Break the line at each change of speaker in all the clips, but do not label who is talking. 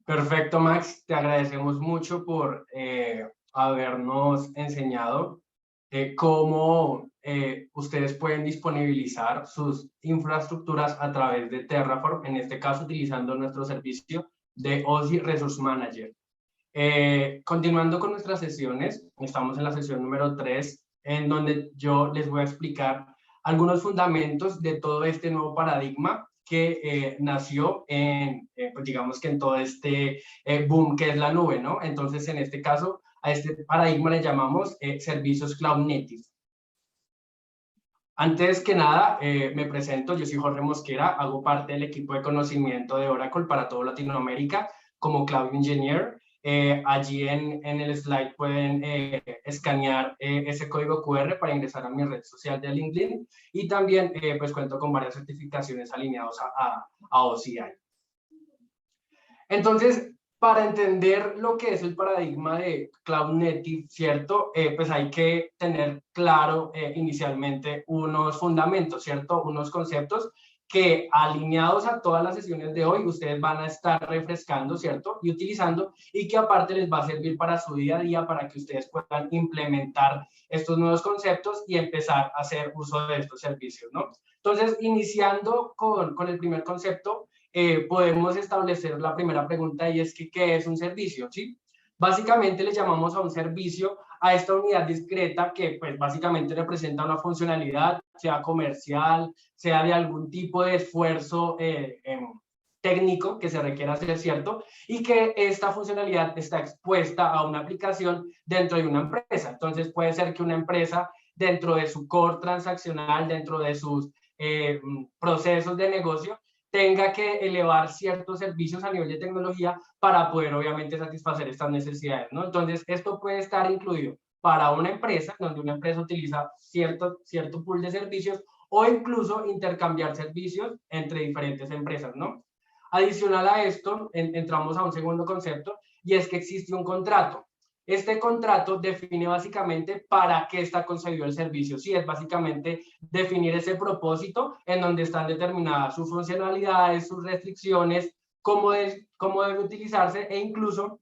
Perfecto, Max. Te agradecemos mucho por habernos enseñado cómo ustedes pueden disponibilizar sus infraestructuras a través de Terraform, en este caso utilizando nuestro servicio de OSI Resource Manager. Continuando con nuestras sesiones, estamos en la sesión número 3, en donde yo les voy a explicar algunos fundamentos de todo este nuevo paradigma que nació pues digamos que en todo este boom que es la nube, ¿no? Entonces, en este caso, a este paradigma le llamamos servicios cloud native. Antes que nada, me presento, yo soy Jorge Mosquera, hago parte del equipo de conocimiento de Oracle para toda Latinoamérica como Cloud Engineer. Allí en el slide pueden escanear ese código QR para ingresar a mi red social de LinkedIn y también pues cuento con varias certificaciones alineadas a OCI. Entonces, para entender lo que es el paradigma de Cloud Native, ¿cierto? Pues hay que tener claro inicialmente unos fundamentos, ¿cierto? Unos conceptos que alineados a todas las sesiones de hoy, ustedes van a estar refrescando, ¿cierto? Y utilizando, y que aparte les va a servir para su día a día, para que ustedes puedan implementar estos nuevos conceptos y empezar a hacer uso de estos servicios, ¿no? Entonces, iniciando con el primer concepto, podemos establecer la primera pregunta y es que, ¿qué es un servicio? ¿Sí? Básicamente le llamamos a un servicio a esta unidad discreta que pues básicamente representa una funcionalidad, sea comercial, sea de algún tipo de esfuerzo técnico que se requiera hacer, ¿cierto? Y que esta funcionalidad está expuesta a una aplicación dentro de una empresa. Entonces puede ser que una empresa dentro de su core transaccional, dentro de sus procesos de negocio, tenga que elevar ciertos servicios a nivel de tecnología para poder obviamente satisfacer estas necesidades, ¿no? Entonces, esto puede estar incluido para una empresa, donde una empresa utiliza cierto pool de servicios o incluso intercambiar servicios entre diferentes empresas, ¿no? Adicional a esto, entramos a un segundo concepto y es que existe un contrato. Este contrato define básicamente para qué está concebido el servicio. Sí, es básicamente definir ese propósito en donde están determinadas sus funcionalidades, sus restricciones, cómo debe utilizarse e incluso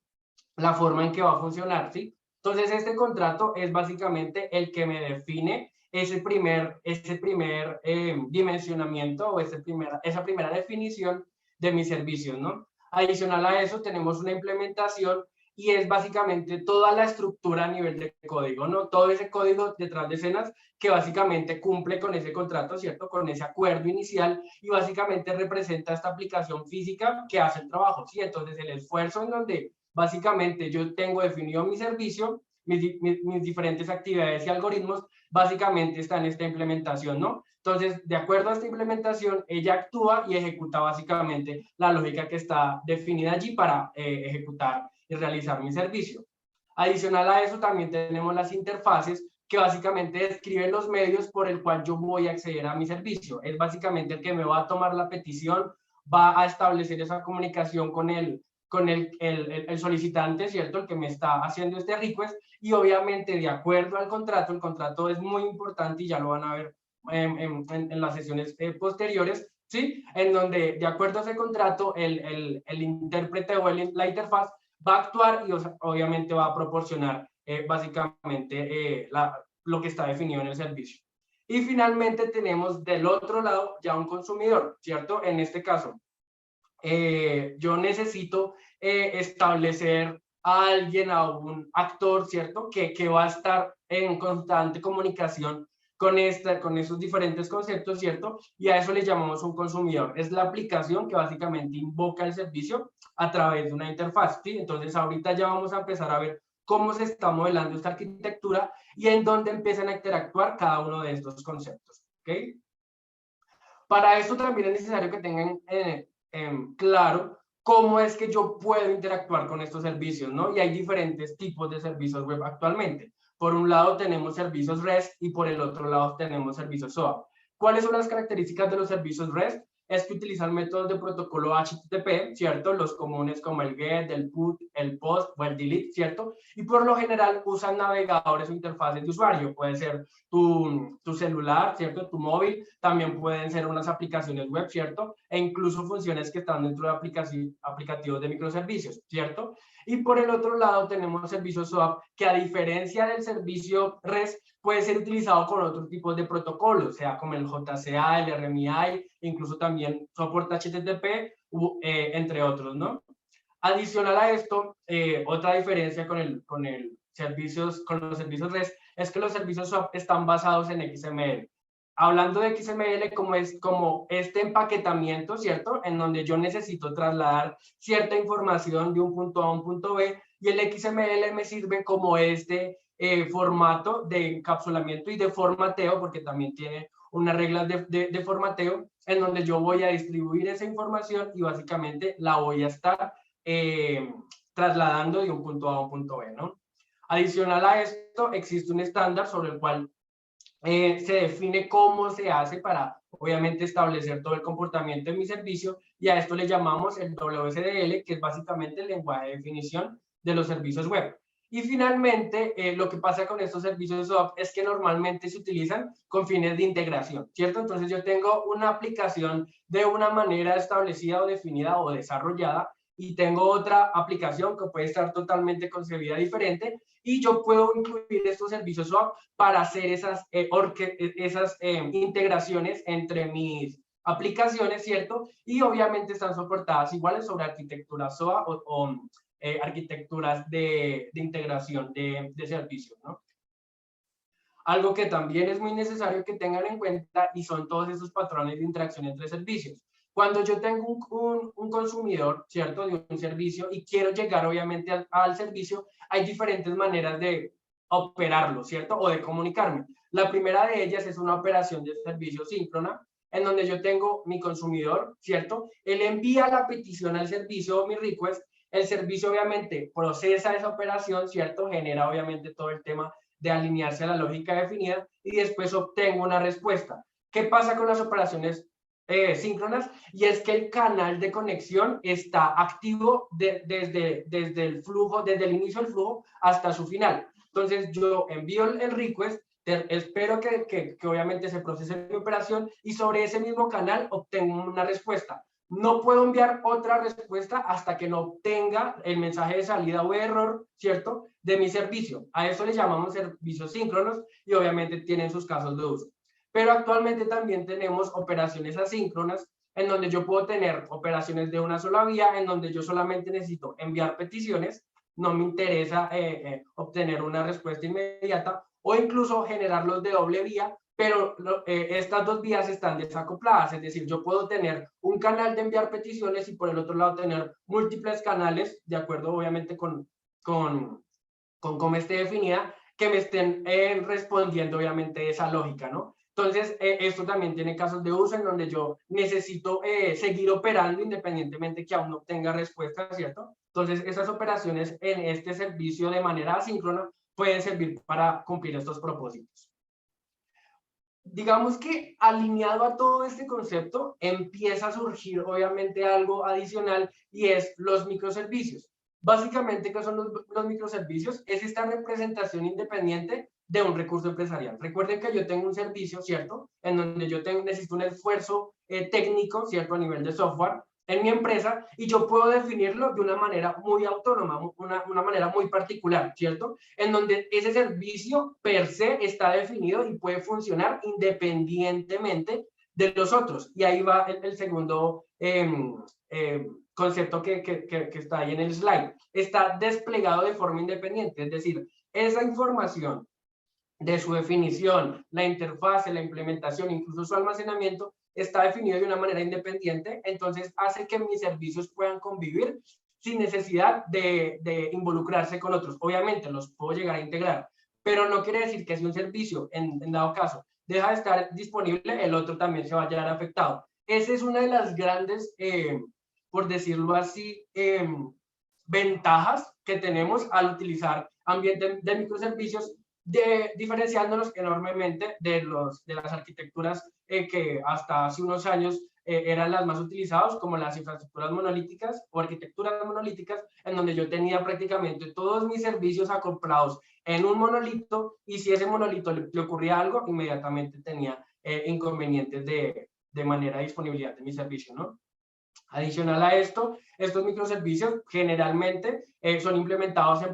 la forma en que va a funcionar, ¿sí? Entonces, este contrato es básicamente el que me define ese primer dimensionamiento o esa primera definición de mis servicios, ¿no? Adicional a eso, tenemos una implementación y es básicamente toda la estructura a nivel de código, ¿no? Todo ese código detrás de escenas que básicamente cumple con ese contrato, ¿cierto? Con ese acuerdo inicial y básicamente representa esta aplicación física que hace el trabajo, ¿sí? Entonces, el esfuerzo en donde básicamente yo tengo definido mi servicio, mis diferentes actividades y algoritmos, básicamente está en esta implementación, ¿no? Entonces, de acuerdo a esta implementación, ella actúa y ejecuta básicamente la lógica que está definida allí para ejecutar y realizar mi servicio. Adicional a eso, también tenemos las interfaces que básicamente describen los medios por el cual yo voy a acceder a mi servicio. Es básicamente el que me va a tomar la petición, va a establecer esa comunicación con el solicitante, ¿cierto? El que me está haciendo este request y obviamente de acuerdo al contrato, el contrato es muy importante y ya lo van a ver en las sesiones posteriores, ¿sí? En donde de acuerdo a ese contrato, el intérprete o la interfaz va a actuar y obviamente va a proporcionar básicamente lo que está definido en el servicio. Y finalmente tenemos del otro lado ya un consumidor, ¿cierto? En este caso, yo necesito establecer a alguien, a un actor, ¿cierto? Que va a estar en constante comunicación con esos diferentes conceptos, ¿cierto? Y a eso le llamamos un consumidor. Es la aplicación que básicamente invoca el servicio a través de una interfaz, ¿sí? Entonces, ahorita ya vamos a empezar a ver cómo se está modelando esta arquitectura y en dónde empiezan a interactuar cada uno de estos conceptos, ¿ok? Para esto también es necesario que tengan claro cómo es que yo puedo interactuar con estos servicios, ¿no? Y hay diferentes tipos de servicios web actualmente. Por un lado tenemos servicios REST y por el otro lado tenemos servicios SOAP. ¿Cuáles son las características de los servicios REST? es que utilizan métodos de protocolo HTTP, ¿cierto? Los comunes como el GET, el PUT, el POST o el DELETE, ¿cierto? Y por lo general usan navegadores o interfaces de usuario. Puede ser tu celular, ¿cierto? Tu móvil. También pueden ser unas aplicaciones web, ¿cierto? E incluso funciones que están dentro de aplicativos de microservicios, ¿cierto? Y por el otro lado tenemos servicios SOAP que, a diferencia del servicio REST, puede ser utilizado con otros tipos de protocolos, sea como el JCA, el RMI, incluso también soporta HTTP, entre otros, ¿no? Adicional a esto, otra diferencia con los servicios REST es que los servicios SOAP están basados en XML. Hablando de XML, como este empaquetamiento, ¿cierto? En donde yo necesito trasladar cierta información de un punto A a un punto B, y el XML me sirve como este formato de encapsulamiento y de formateo, porque también tiene unas reglas de formateo, en donde yo voy a distribuir esa información y básicamente la voy a estar trasladando de un punto A a un punto B, ¿no? Adicional a esto, existe un estándar sobre el cual se define cómo se hace para, obviamente, establecer todo el comportamiento en mi servicio, y a esto le llamamos el WSDL, que es básicamente el lenguaje de definición de los servicios web. Y finalmente, lo que pasa con estos servicios SOAP es que normalmente se utilizan con fines de integración, ¿cierto? Entonces yo tengo una aplicación de una manera establecida o definida o desarrollada, y tengo otra aplicación que puede estar totalmente concebida diferente, y yo puedo incluir estos servicios SOAP para hacer esas integraciones entre mis aplicaciones, ¿cierto? Y obviamente están soportadas iguales sobre arquitecturas SOA o arquitecturas de integración de servicios, ¿no? Algo que también es muy necesario que tengan en cuenta y son todos esos patrones de interacción entre servicios. Cuando yo tengo un consumidor, ¿cierto?, de un servicio y quiero llegar obviamente al servicio, hay diferentes maneras de operarlo, ¿cierto?, o de comunicarme. La primera de ellas es una operación de servicio síncrona, en donde yo tengo mi consumidor, ¿cierto? Él envía la petición al servicio, mi request, el servicio obviamente procesa esa operación, ¿cierto? Genera obviamente todo el tema de alinearse a la lógica definida, y después obtengo una respuesta. ¿Qué pasa con las operaciones síncronas? Y es que el canal de conexión está activo desde el flujo, desde el inicio del flujo hasta su final. Entonces yo envío el request, espero que obviamente se procese mi operación, y sobre ese mismo canal obtengo una respuesta. No puedo enviar otra respuesta hasta que no obtenga el mensaje de salida o error, ¿cierto?, de mi servicio. A eso le llamamos servicios síncronos, y obviamente tienen sus casos de uso. Pero actualmente también tenemos operaciones asíncronas, en donde yo puedo tener operaciones de una sola vía, en donde yo solamente necesito enviar peticiones, no me interesa obtener una respuesta inmediata, o incluso generarlos de doble vía, pero estas dos vías están desacopladas. Es decir, yo puedo tener un canal de enviar peticiones y por el otro lado tener múltiples canales, de acuerdo obviamente con cómo esté definida, que me estén respondiendo obviamente esa lógica, ¿no? Entonces, esto también tiene casos de uso en donde yo necesito seguir operando independientemente que aún no tenga respuesta, ¿cierto? Entonces, esas operaciones en este servicio de manera asíncrona pueden servir para cumplir estos propósitos. Digamos que alineado a todo este concepto, empieza a surgir obviamente algo adicional, y es los microservicios. Básicamente, ¿qué son los microservicios? Es esta representación independiente de un recurso empresarial. Recuerden que yo tengo un servicio, ¿cierto?, en donde yo necesito un esfuerzo técnico, ¿cierto?, a nivel de software en mi empresa, y yo puedo definirlo de una manera muy autónoma, una manera muy particular, ¿cierto?, en donde ese servicio per se está definido y puede funcionar independientemente de los otros. Y ahí va el segundo concepto que está ahí en el slide. Está desplegado de forma independiente, es decir, esa información de su definición, la interfase, la implementación, incluso su almacenamiento, está definido de una manera independiente. Entonces hace que mis servicios puedan convivir sin necesidad de involucrarse con otros. Obviamente los puedo llegar a integrar, pero no quiere decir que si un servicio, en dado caso, deja de estar disponible, el otro también se va a llegar afectado. Esa es una de las grandes, por decirlo así, ventajas que tenemos al utilizar ambientes de microservicios, diferenciándonos enormemente de las arquitecturas que hasta hace unos años eran las más utilizadas, como las infraestructuras monolíticas o arquitecturas monolíticas, en donde yo tenía prácticamente todos mis servicios acoplados en un monolito, y si ese monolito le ocurría algo, inmediatamente tenía inconvenientes de manera de disponibilidad de mi servicio, ¿no? Adicional a esto, estos microservicios generalmente son implementados en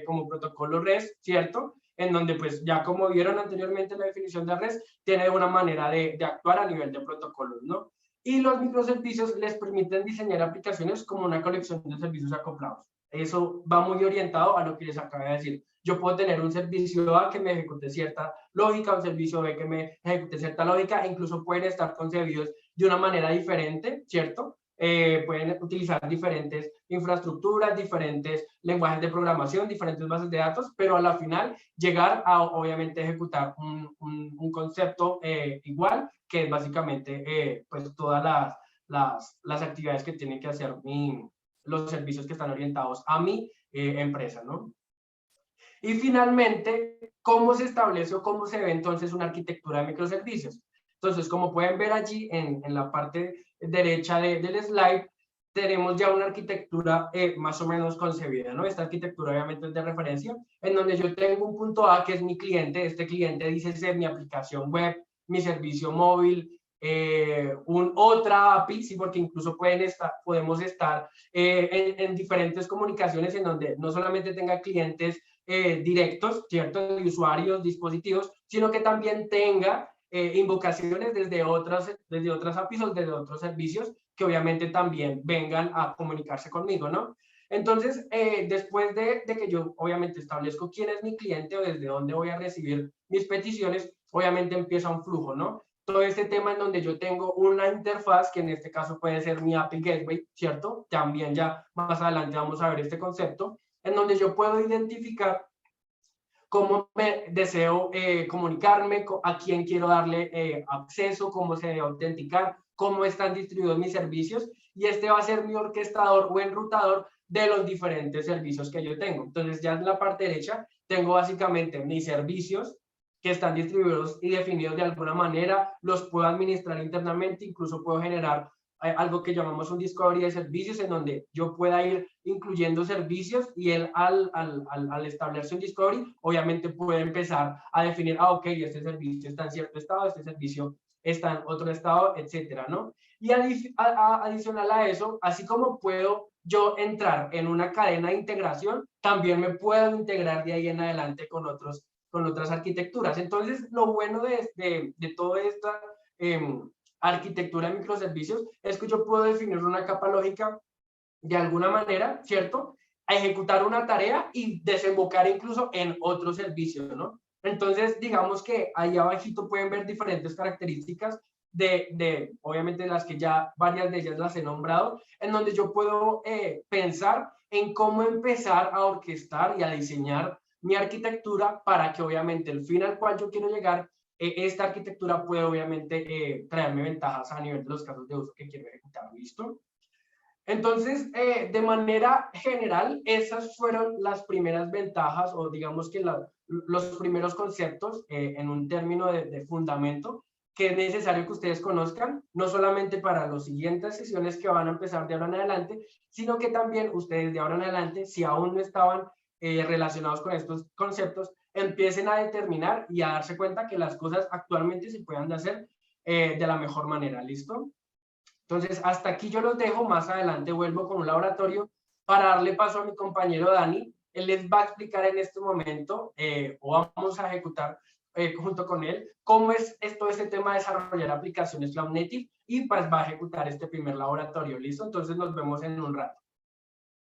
como protocolo REST, ¿cierto? En donde, pues, ya como vieron anteriormente la definición de REST, tiene una manera de actuar a nivel de protocolos, ¿no? Y los microservicios les permiten diseñar aplicaciones como una colección de servicios acoplados. Eso va muy orientado a lo que les acabo de decir. Yo puedo tener un servicio A que me ejecute cierta lógica, un servicio B que me ejecute cierta lógica, e incluso pueden estar concebidos de una manera diferente, ¿cierto? Pueden utilizar diferentes infraestructuras, diferentes lenguajes de programación, diferentes bases de datos, pero a la final llegar a, obviamente, ejecutar un concepto igual, que es básicamente pues todas las actividades que tienen que hacer los servicios que están orientados a mi empresa, ¿no? Y finalmente, ¿cómo se establece o cómo se ve entonces una arquitectura de microservicios? Entonces, como pueden ver allí en la parte derecha del slide, tenemos ya una arquitectura más o menos concebida, ¿no? Esta arquitectura obviamente es de referencia, en donde yo tengo un punto A que es mi cliente. Este cliente dice ser mi aplicación web, mi servicio móvil, otra API, sí, porque incluso podemos estar en diferentes comunicaciones en donde no solamente tenga clientes directos, ¿cierto? De usuarios, dispositivos, sino que también tenga invocaciones desde otras APIs o desde otros servicios que obviamente también vengan a comunicarse conmigo, ¿no? Entonces, después de que yo obviamente establezco quién es mi cliente o desde dónde voy a recibir mis peticiones, obviamente empieza un flujo, ¿no? Todo este tema en donde yo tengo una interfaz, que en este caso puede ser mi API Gateway, ¿cierto? También ya más adelante vamos a ver este concepto, en donde yo puedo identificar cómo me deseo comunicarme, a quién quiero darle acceso, cómo se debe autenticar, cómo están distribuidos mis servicios, y este va a ser mi orquestador o enrutador de los diferentes servicios que yo tengo. Entonces, ya en la parte derecha tengo básicamente mis servicios que están distribuidos y definidos de alguna manera, los puedo administrar internamente, incluso puedo generar algo que llamamos un discovery de servicios, en donde yo pueda ir incluyendo servicios, y él al establecer un discovery, obviamente puede empezar a definir, ok, este servicio está en cierto estado, este servicio está en otro estado, etcétera, ¿no? Y adicional a eso, así como puedo yo entrar en una cadena de integración, también me puedo integrar de ahí en adelante con otras arquitecturas. Entonces, lo bueno de toda esta arquitectura de microservicios es que yo puedo definir una capa lógica de alguna manera, ¿cierto? A ejecutar una tarea y desembocar incluso en otro servicio, ¿no? Entonces, digamos que ahí abajito pueden ver diferentes características obviamente, las que ya varias de ellas las he nombrado, en donde yo puedo pensar en cómo empezar a orquestar y a diseñar mi arquitectura para que obviamente el fin al cual yo quiero llegar, esta arquitectura puede obviamente traerme ventajas a nivel de los casos de uso que quiero ejecutar. ¿Listo? Entonces, de manera general, esas fueron las primeras ventajas, o digamos que los primeros conceptos en un término de fundamento, que es necesario que ustedes conozcan, no solamente para las siguientes sesiones que van a empezar de ahora en adelante, sino que también ustedes de ahora en adelante, si aún no estaban relacionados con estos conceptos, empiecen a determinar y a darse cuenta que las cosas actualmente se pueden hacer de la mejor manera. ¿Listo? Entonces, hasta aquí yo los dejo. Más adelante vuelvo con un laboratorio para darle paso a mi compañero Dani. Él les va a explicar en este momento, o vamos a ejecutar junto con él, cómo es todo este tema de desarrollar aplicaciones Cloud Native, y pues va a ejecutar este primer laboratorio. ¿Listo? Entonces nos vemos en un rato.